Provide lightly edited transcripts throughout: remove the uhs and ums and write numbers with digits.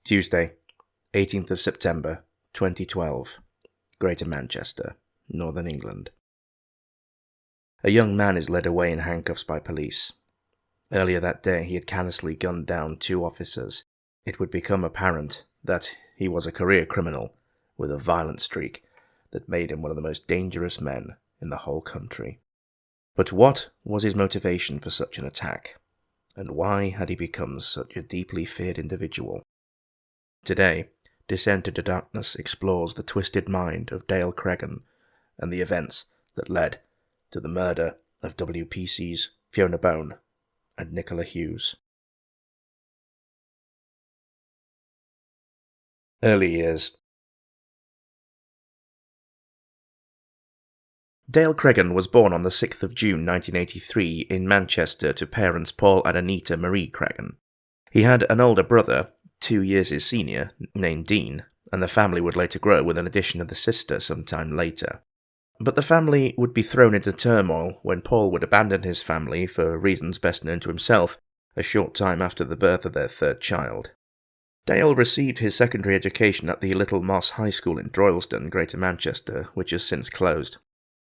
Tuesday, 18th of September, 2012, Greater Manchester, Northern England. A young man is led away in handcuffs by police. Earlier that day, he had callously gunned down 2 officers. It would become apparent that he was a career criminal with a violent streak that made him one of the most dangerous men in the whole country. But what was his motivation for such an attack? And why had he become such a deeply feared individual? Today, Descent into Darkness explores the twisted mind of Dale Cregan and the events that led to the murder of WPCs Fiona and Nicola Hughes. Early years. Dale Cregan was born on the 6th of June 1983 in Manchester to parents Paul and Anita Marie Cregan. He had an older brother, 2 years his senior, named Dean, and the family would later grow with an addition of the sister sometime later. But the family would be thrown into turmoil when Paul would abandon his family for reasons best known to himself a short time after the birth of their 3rd child. Dale received his secondary education at the Little Moss High School in Droylsden, Greater Manchester, which has since closed.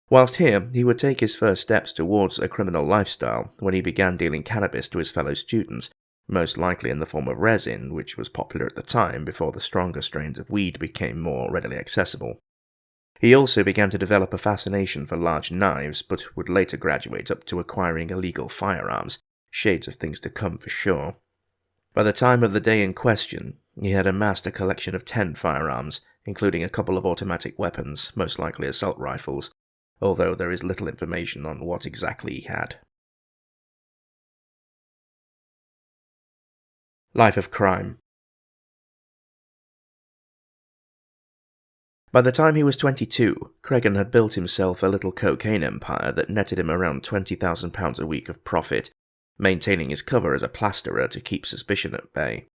Whilst here, he would take his first steps towards a criminal lifestyle when he began dealing cannabis to his fellow students, most likely in the form of resin, which was popular at the time before the stronger strains of weed became more readily accessible. He also began to develop a fascination for large knives, but would later graduate up to acquiring illegal firearms, shades of things to come for sure. By the time of the day in question, he had amassed a collection of 10 firearms, including a couple of automatic weapons, most likely assault rifles, although there is little information on what exactly he had. Life of crime. By the time he was 22, Cregan had built himself a little cocaine empire that netted him around £20,000 a week of profit, maintaining his cover as a plasterer to keep suspicion at bay.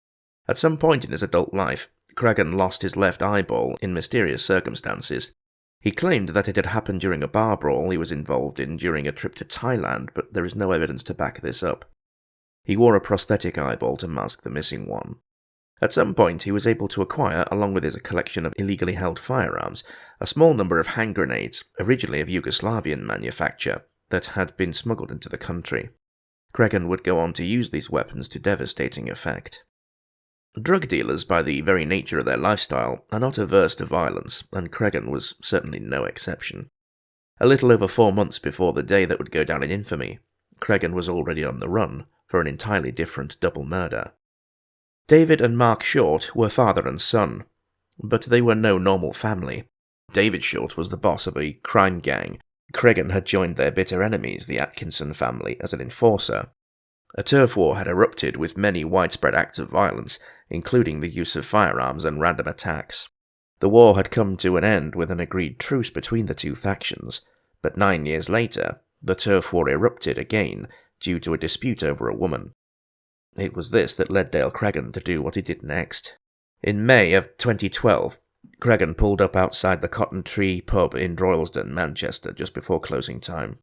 At some point in his adult life, Cregan lost his left eyeball in mysterious circumstances. He claimed that it had happened during a bar brawl he was involved in during a trip to Thailand, but there is no evidence to back this up. He wore a prosthetic eyeball to mask the missing one. At some point, he was able to acquire, along with his collection of illegally held firearms, a small number of hand grenades, originally of Yugoslavian manufacture, that had been smuggled into the country. Cregan would go on to use these weapons to devastating effect. Drug dealers, by the very nature of their lifestyle, are not averse to violence, and Cregan was certainly no exception. A little over 4 months before the day that would go down in infamy, Cregan was already on the run for an entirely different double murder. David and Mark Short were father and son, but they were no normal family. David Short was the boss of a crime gang. Cregan had joined their bitter enemies, the Atkinson family, as an enforcer. A turf war had erupted with many widespread acts of violence, including the use of firearms and random attacks. The war had come to an end with an agreed truce between the 2 factions, but 9 years later, the turf war erupted again due to a dispute over a woman. It was this that led Dale Cregan to do what he did next. In May of 2012, Cregan pulled up outside the Cotton Tree pub in Droylsden, Manchester, just before closing time.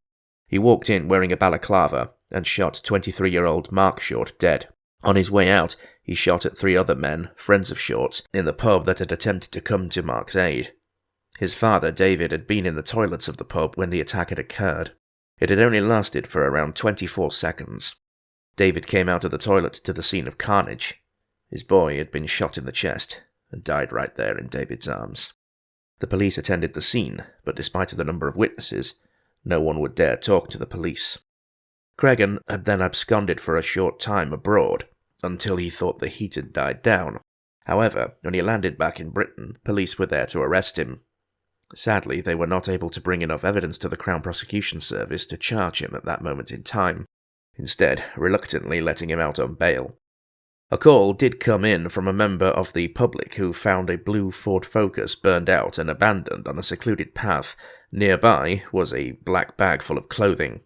He walked in wearing a balaclava and shot 23-year-old Mark Short dead. On his way out, he shot at 3 other men, friends of Short's, in the pub that had attempted to come to Mark's aid. His father, David, had been in the toilets of the pub when the attack had occurred. It had only lasted for around 24 seconds. David came out of the toilet to the scene of carnage. His boy had been shot in the chest and died right there in David's arms. The police attended the scene, but despite the number of witnesses, no one would dare talk to the police. Cregan had then absconded for a short time abroad, until he thought the heat had died down. However, when he landed back in Britain, police were there to arrest him. Sadly, they were not able to bring enough evidence to the Crown Prosecution Service to charge him at that moment in time, instead reluctantly letting him out on bail. A call did come in from a member of the public who found a blue Ford Focus burned out and abandoned on a secluded path. Nearby was a black bag full of clothing.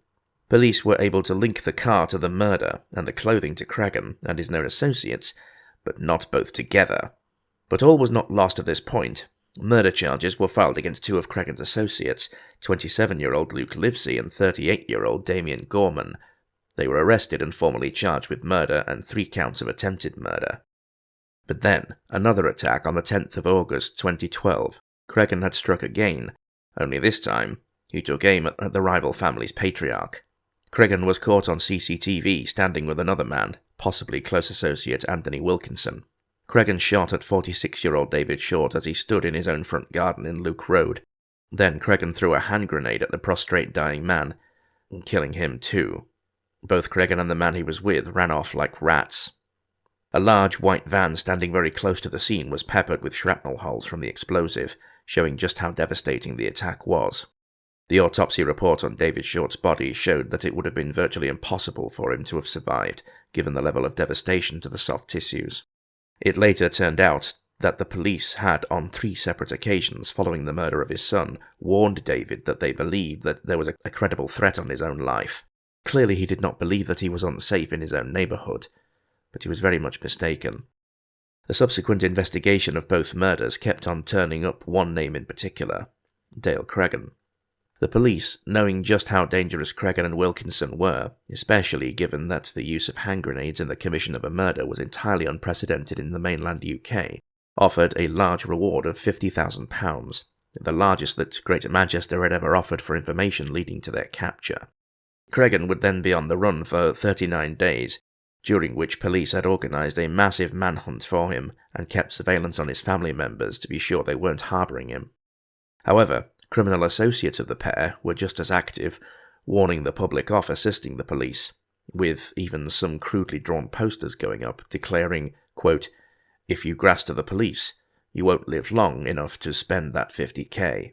Police were able to link the car to the murder and the clothing to Cregan and his known associates, but not both together. But all was not lost at this point. Murder charges were filed against 2 of Cregan's associates, 27-year-old Luke Livesey and 38-year-old Damien Gorman. They were arrested and formally charged with murder and 3 counts of attempted murder. But then, another attack on the 10th of August 2012, Cregan had struck again, only this time, he took aim at the rival family's patriarch. Cregan was caught on CCTV standing with another man, possibly close associate Anthony Wilkinson. Cregan shot at 46-year-old David Short as he stood in his own front garden in Luke Road. Then Cregan threw a hand grenade at the prostrate dying man, killing him too. Both Cregan and the man he was with ran off like rats. A large white van standing very close to the scene was peppered with shrapnel holes from the explosive, showing just how devastating the attack was. The autopsy report on David Short's body showed that it would have been virtually impossible for him to have survived, given the level of devastation to the soft tissues. It later turned out that the police had, on 3 separate occasions following the murder of his son, warned David that they believed that there was a credible threat on his own life. Clearly he did not believe that he was unsafe in his own neighbourhood, but he was very much mistaken. The subsequent investigation of both murders kept on turning up one name in particular, Dale Cregan. The police, knowing just how dangerous Cregan and Wilkinson were, especially given that the use of hand grenades in the commission of a murder was entirely unprecedented in the mainland UK, offered a large reward of £50,000, the largest that Greater Manchester had ever offered for information leading to their capture. Cregan would then be on the run for 39 days, during which police had organised a massive manhunt for him and kept surveillance on his family members to be sure they weren't harbouring him. However, criminal associates of the pair were just as active, warning the public off assisting the police, with even some crudely drawn posters going up declaring, quote, "If you grass to the police, you won't live long enough to spend that 50k.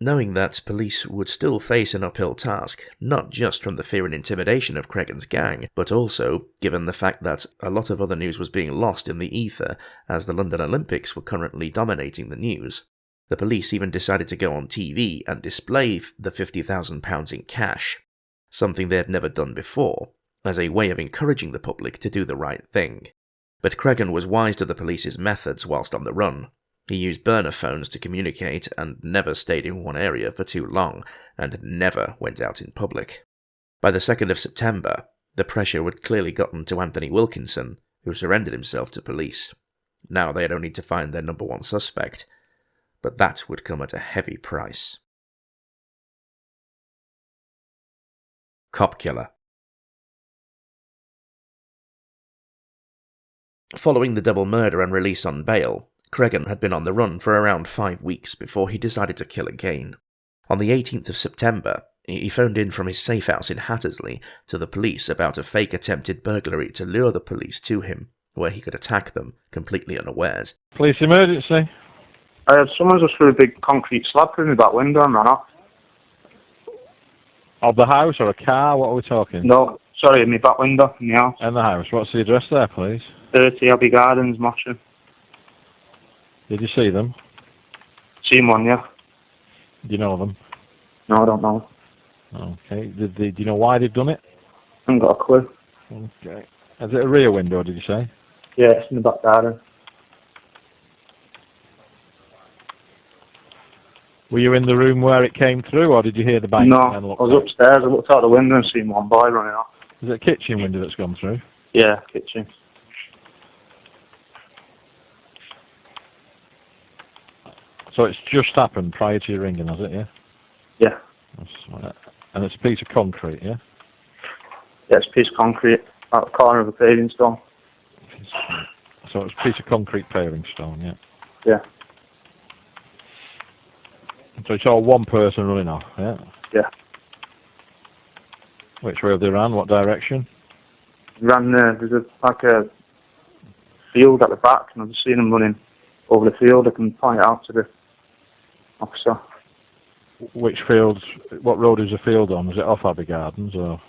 Knowing that police would still face an uphill task, not just from the fear and intimidation of Cregan's gang, but also given the fact that a lot of other news was being lost in the ether as the London Olympics were currently dominating the news, the police even decided to go on TV and display the £50,000 in cash, something they had never done before, as a way of encouraging the public to do the right thing. But Cregan was wise to the police's methods whilst on the run. He used burner phones to communicate and never stayed in one area for too long, and never went out in public. By the 2nd of September, the pressure had clearly gotten to Anthony Wilkinson, who surrendered himself to police. Now they had only to find their number one suspect, but that would come at a heavy price. Cop Killer. Following the double murder and release on bail, Cregan had been on the run for around 5 weeks before he decided to kill again. On the 18th of September, he phoned in from his safe house in Hattersley to the police about a fake attempted burglary to lure the police to him, where he could attack them, completely unawares. Police emergency. Someone just threw a big concrete slab through my back window and ran off. Of the house or a car? What are we talking? No, sorry, my back window in the house. In the house. What's the address there, please? 30 Abbey Gardens, Mottram. Did you see them? Seen one, yeah. Do you know them? No, I don't know. Okay. Do you know why they've done it? I haven't got a clue. Okay. Is it a rear window, did you say? Yeah, it's in the back garden. Were you in the room where it came through, or did you hear the bang? No, I was upstairs. I looked out the window and seen one boy running off. Is it a kitchen window that's gone through? Yeah, kitchen. So it's just happened prior to your ringing, has it, yeah? Yeah. And it's a piece of concrete, yeah? Yeah, it's a piece of concrete out the corner of a paving stone. So it's a piece of concrete paving stone, yeah? Yeah. So it's all one person running off, yeah? Yeah. Which way have they ran? What direction? Ran there's a field at the back, and I've just seen him running over the field. I can point it out to the officer. Which field? What road is the field on? Is it off Abbey Gardens or?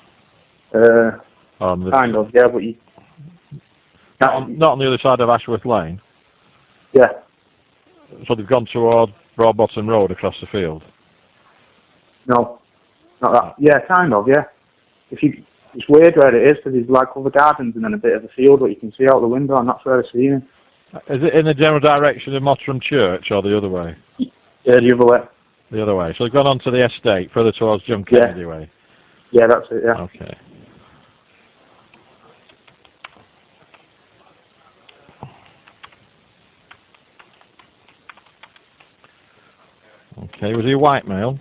Kind of, yeah, but you. Not on the other side of Ashworth Lane. Yeah. So they've gone toward Broadbottom Road across the field. No, not that. Yeah, kind of, yeah. It's weird where it is because there's like other gardens and then a bit of a field that you can see out the window, and that's where I've seen him. Is it in the general direction of Mottram Church or the other way? Yeah, the other way. The other way. So they've gone onto the estate, further towards John Kennedy way. Yeah, that's it. Yeah. Okay. Okay, was he a white male?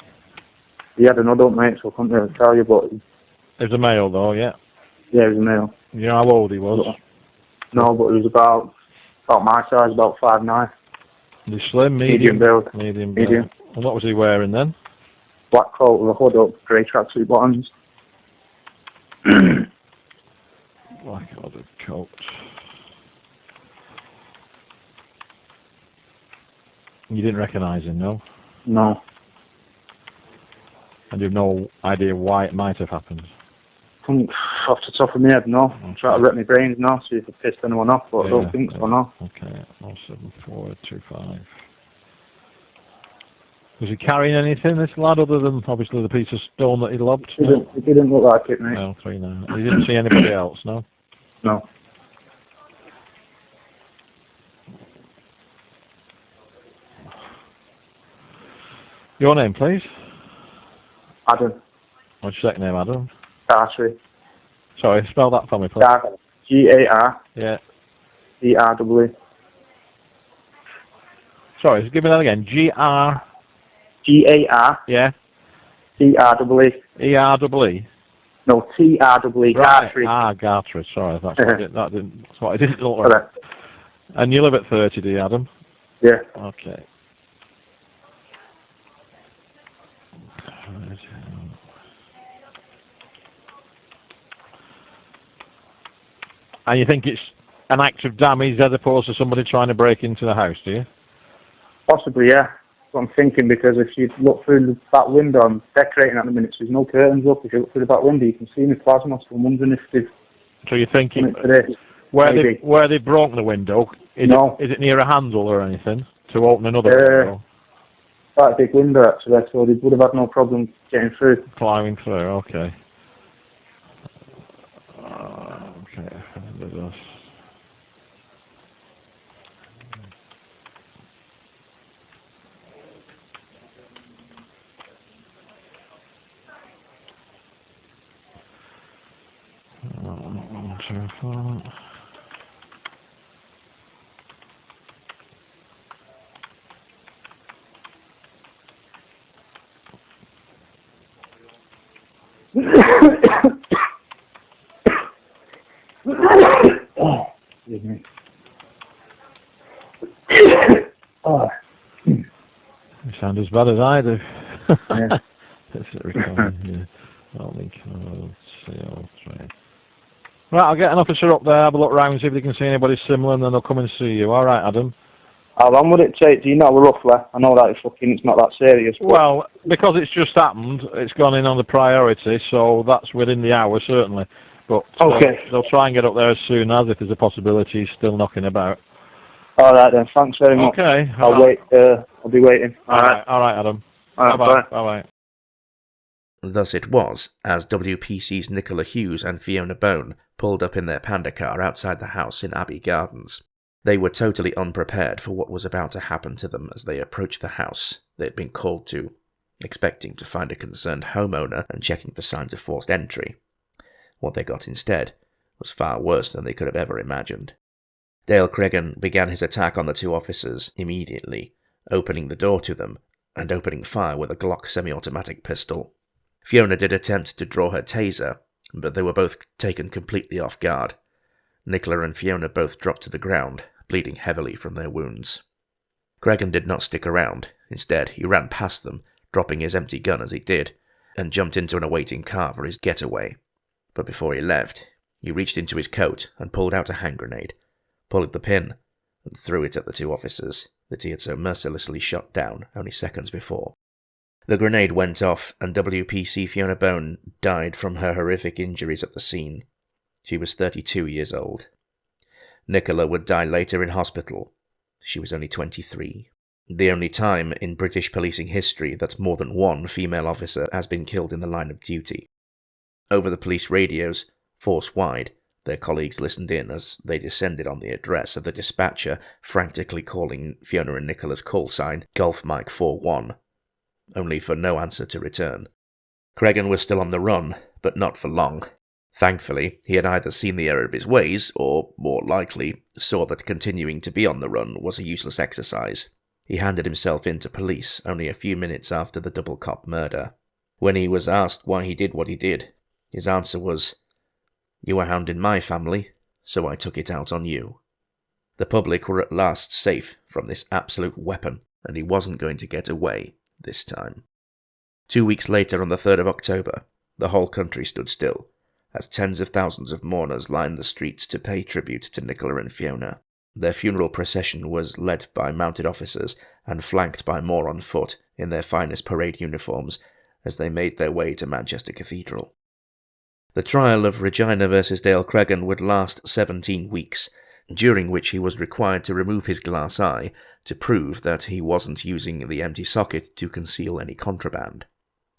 He had an adult, mate, so I couldn't really tell you, but He was a male though, yeah. yeah, he was a male. You know how old he was? No, but he was about my size, about 5'9". Was he slim, Medium build. Medium. And what was he wearing then? Black coat with a hood up, grey tracksuit bottoms. Black hooded coat. You didn't recognise him, no? No. And you've no idea why it might have happened? Off the top of my head, no. I'm trying to rip my brains now, see if I pissed anyone off, but I don't think so, no. Okay, 07425. Was he carrying anything, this lad, other than obviously the piece of stone that he lobbed? It didn't look like it, mate. No, 39. You didn't see anybody else, no? No. Your name, please? Adam. What's your second name, Adam? Gartry. Sorry, spell that for me, please. G-A-R. Yeah. E-R-W. Sorry, give me that again. G-R... G-A-R. Yeah. T-R-W-E. E-R-W-E? No, T-R-W-E. Right. Gartry. Gartry. Sorry, that's what it didn't look like. Correct. And you live at 30, do you, Adam? Yeah. Okay. And you think it's an act of damage as opposed to somebody trying to break into the house, do you? Possibly, yeah. That's what I'm thinking, because if you look through the back window, I'm decorating at the minute, so there's no curtains up. If you look through the back window, you can see my plasma, so I'm wondering if they've... So you're thinking, this, where they broke the window, is it near a handle or anything to open another window? Quite a big window, actually, so they would have had no problem getting through. Climbing through, okay. Okay. Oh, excuse me. Oh. You sound as bad as I do. Yeah. That's it, recording, yeah. I'll link CO3. Right, I'll get an officer up there, have a look round, see if they can see anybody similar, and then they'll come and see you. All right, Adam? How long would it take? Do you know roughly? I know that it's not that serious. But... Well, because it's just happened, it's gone in on the priority, so that's within the hour, certainly. But okay. They'll try and get up there as soon as, if there's a possibility he's still knocking about. All right, then. Thanks very much. Okay. I'll wait. I'll be waiting. All right, Adam. All right, bye. Bye-bye. Thus it was, as WPCs Nicola Hughes and Fiona Bone pulled up in their panda car outside the house in Abbey Gardens. They were totally unprepared for what was about to happen to them as they approached the house they had been called to, expecting to find a concerned homeowner and checking for signs of forced entry. What they got instead was far worse than they could have ever imagined. Dale Cregan began his attack on the two officers immediately, opening the door to them and opening fire with a Glock semi-automatic pistol. Fiona did attempt to draw her taser, but they were both taken completely off guard. Nicola and Fiona both dropped to the ground, bleeding heavily from their wounds. Cregan did not stick around. Instead, he ran past them, dropping his empty gun as he did, and jumped into an awaiting car for his getaway. But before he left, he reached into his coat and pulled out a hand grenade, pulled the pin, and threw it at the two officers that he had so mercilessly shot down only seconds before. The grenade went off, and WPC Fiona Bone died from her horrific injuries at the scene. She was 32 years old. Nicola would die later in hospital. She was only 23. The only time in British policing history that more than one female officer has been killed in the line of duty. Over the police radios, force-wide, their colleagues listened in as they descended on the address of the dispatcher, frantically calling Fiona and Nicola's call sign Golf Mike 41, only for no answer to return. Cregan was still on the run, but not for long. Thankfully, he had either seen the error of his ways, or, more likely, saw that continuing to be on the run was a useless exercise. He handed himself in to police only a few minutes after the double cop murder. When he was asked why he did what he did, his answer was, "You were hounding my family, so I took it out on you." The public were at last safe from this absolute weapon, and he wasn't going to get away this time. 2 weeks later, on the 3rd of October, the whole country stood still, as tens of thousands of mourners lined the streets to pay tribute to Nicola and Fiona. Their funeral procession was led by mounted officers and flanked by more on foot in their finest parade uniforms as they made their way to Manchester Cathedral. The trial of Regina versus Dale Cregan would last 17 weeks, during which he was required to remove his glass eye to prove that he wasn't using the empty socket to conceal any contraband.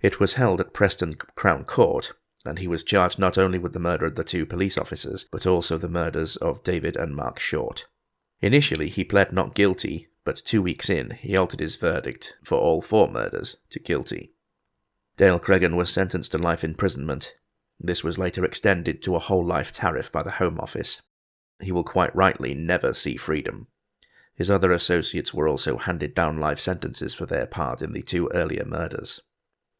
It was held at Preston Crown Court, and he was charged not only with the murder of the 2 police officers, but also the murders of David and Mark Short. Initially, he pled not guilty, but 2 weeks in, he altered his verdict for all 4 murders to guilty. Dale Cregan was sentenced to life imprisonment. This was later extended to a whole life tariff by the Home Office. He will quite rightly never see freedom. His other associates were also handed down life sentences for their part in the 2 earlier murders.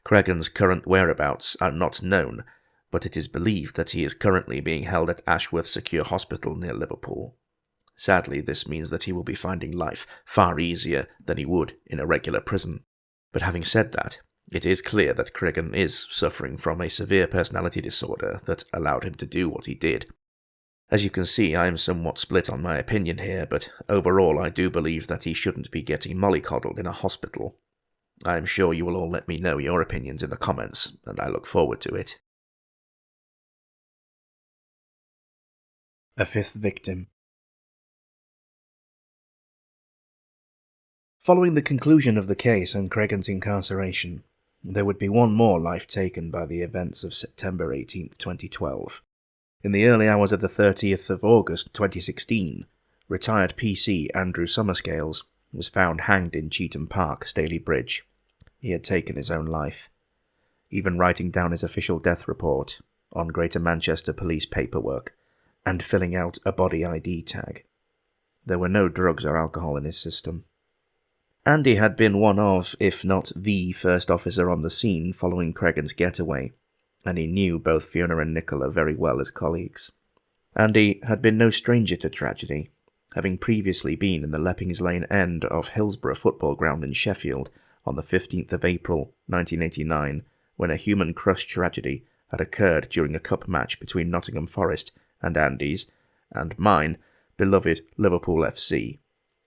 Cregan's current whereabouts are not known, but it is believed that he is currently being held at Ashworth Secure Hospital near Liverpool. Sadly, this means that he will be finding life far easier than he would in a regular prison. But having said that, it is clear that Cregan is suffering from a severe personality disorder that allowed him to do what he did. As you can see, I am somewhat split on my opinion here, but overall I do believe that he shouldn't be getting mollycoddled in a hospital. I am sure you will all let me know your opinions in the comments, and I look forward to it. A 5th victim. Following the conclusion of the case and Cregan's incarceration, there would be one more life taken by the events of September 18, 2012. In the early hours of the 30th of August 2016, retired PC Andrew Summerscales was found hanged in Cheetham Park, Staley Bridge. He had taken his own life, even writing down his official death report on Greater Manchester Police paperwork and filling out a body ID tag. There were no drugs or alcohol in his system. Andy had been one of, if not the first officer on the scene following Cregan's getaway, and he knew both Fiona and Nicola very well as colleagues. Andy had been no stranger to tragedy, having previously been in the Leppings Lane end of Hillsborough football ground in Sheffield on the 15th of April 1989, when a human crush tragedy had occurred during a cup match between Nottingham Forest and Andy's, and mine, beloved Liverpool FC,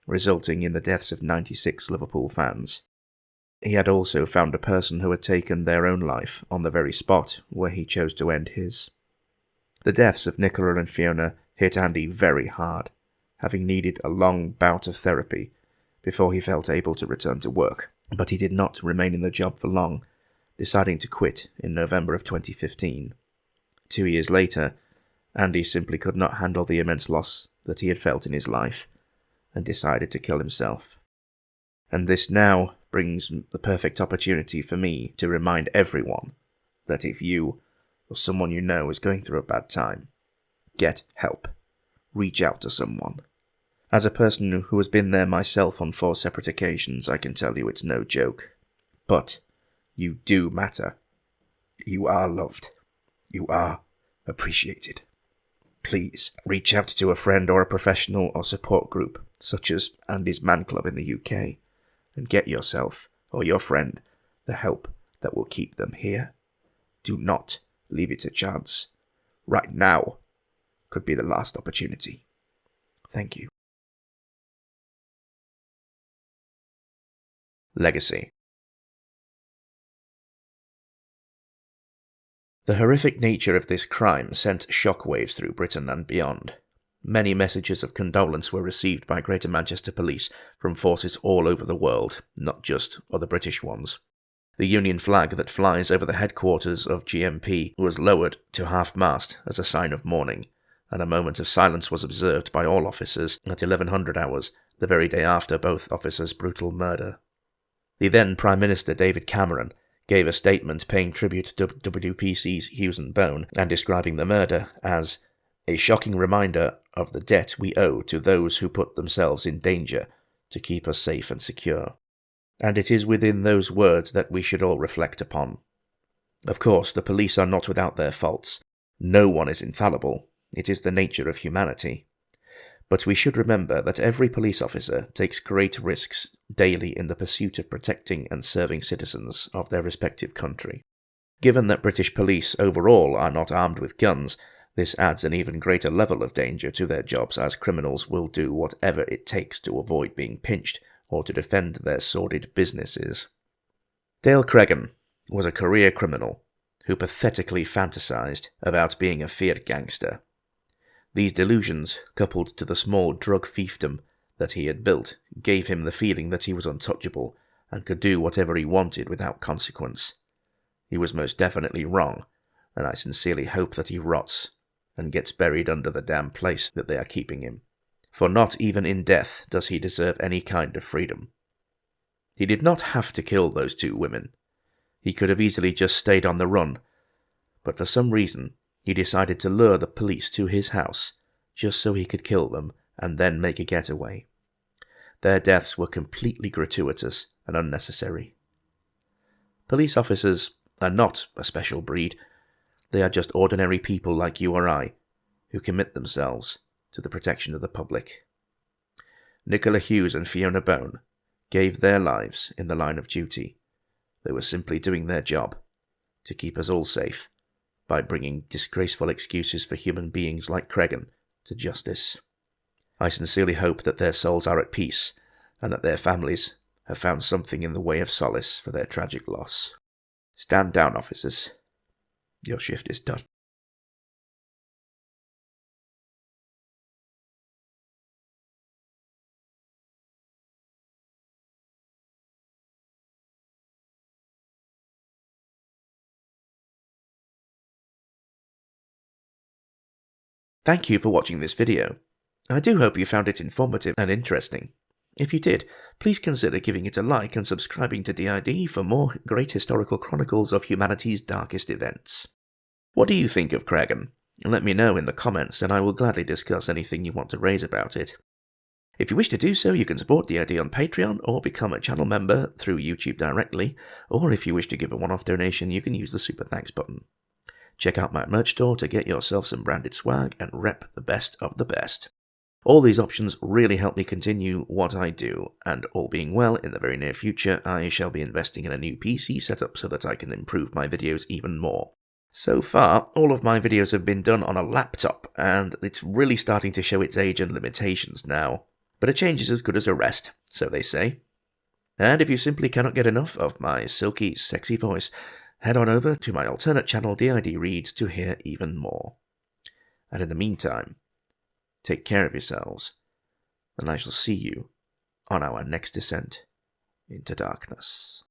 resulting in the deaths of 96 Liverpool fans. He had also found a person who had taken their own life on the very spot where he chose to end his. The deaths of Nicola and Fiona hit Andy very hard, having needed a long bout of therapy before he felt able to return to work. But he did not remain in the job for long, deciding to quit in November of 2015. 2 years later, Andy simply could not handle the immense loss that he had felt in his life, and decided to kill himself. And this now brings the perfect opportunity for me to remind everyone that if you or someone you know is going through a bad time, get help. Reach out to someone. As a person who has been there myself on 4 separate occasions, I can tell you it's no joke. But you do matter. You are loved. You are appreciated. Please reach out to a friend or a professional or support group, such as Andy's Man Club in the UK, and get yourself or your friend the help that will keep them here. Do not leave it to chance. Right now could be the last opportunity. Thank you. Legacy. The horrific nature of this crime sent shockwaves through Britain and beyond. Many messages of condolence were received by Greater Manchester Police from forces all over the world, not just other British ones. The Union flag that flies over the headquarters of GMP was lowered to half-mast as a sign of mourning, and a moment of silence was observed by all officers at 1100 hours, the very day after both officers' brutal murder. The then Prime Minister David Cameron gave a statement paying tribute to WPCs Hughes and Bone and describing the murder as a shocking reminder of the debt we owe to those who put themselves in danger to keep us safe and secure. And it is within those words that we should all reflect upon. Of course, the police are not without their faults. No one is infallible. It is the nature of humanity. But we should remember that every police officer takes great risks daily in the pursuit of protecting and serving citizens of their respective country. Given that British police overall are not armed with guns, this adds an even greater level of danger to their jobs, as criminals will do whatever it takes to avoid being pinched or to defend their sordid businesses. Dale Cregan was a career criminal who pathetically fantasized about being a feared gangster. These delusions, coupled to the small drug fiefdom that he had built, gave him the feeling that he was untouchable and could do whatever he wanted without consequence. He was most definitely wrong, and I sincerely hope that he rots and gets buried under the damn place that they are keeping him. For not even in death does he deserve any kind of freedom. He did not have to kill those 2 women. He could have easily just stayed on the run, but for some reason he decided to lure the police to his house just so he could kill them and then make a getaway. Their deaths were completely gratuitous and unnecessary. Police officers are not a special breed. They are just ordinary people like you or I, who commit themselves to the protection of the public. Nicola Hughes and Fiona Bone gave their lives in the line of duty. They were simply doing their job to keep us all safe by bringing disgraceful excuses for human beings like Cregan to justice. I sincerely hope that their souls are at peace and that their families have found something in the way of solace for their tragic loss. Stand down, officers. Your shift is done. Thank you for watching this video. I do hope you found it informative and interesting. If you did, please consider giving it a like and subscribing to DID for more great historical chronicles of humanity's darkest events. What do you think of Cregan? Let me know in the comments and I will gladly discuss anything you want to raise about it. If you wish to do so, you can support DID on Patreon or become a channel member through YouTube directly, or if you wish to give a one-off donation, you can use the Super Thanks button. Check out my merch store to get yourself some branded swag and rep the best of the best. All these options really help me continue what I do, and all being well, in the very near future, I shall be investing in a new PC setup so that I can improve my videos even more. So far, all of my videos have been done on a laptop, and it's really starting to show its age and limitations now. But a change is as good as a rest, so they say. And if you simply cannot get enough of my silky, sexy voice, head on over to my alternate channel DID Reads to hear even more. And in the meantime, take care of yourselves, and I shall see you on our next descent into darkness.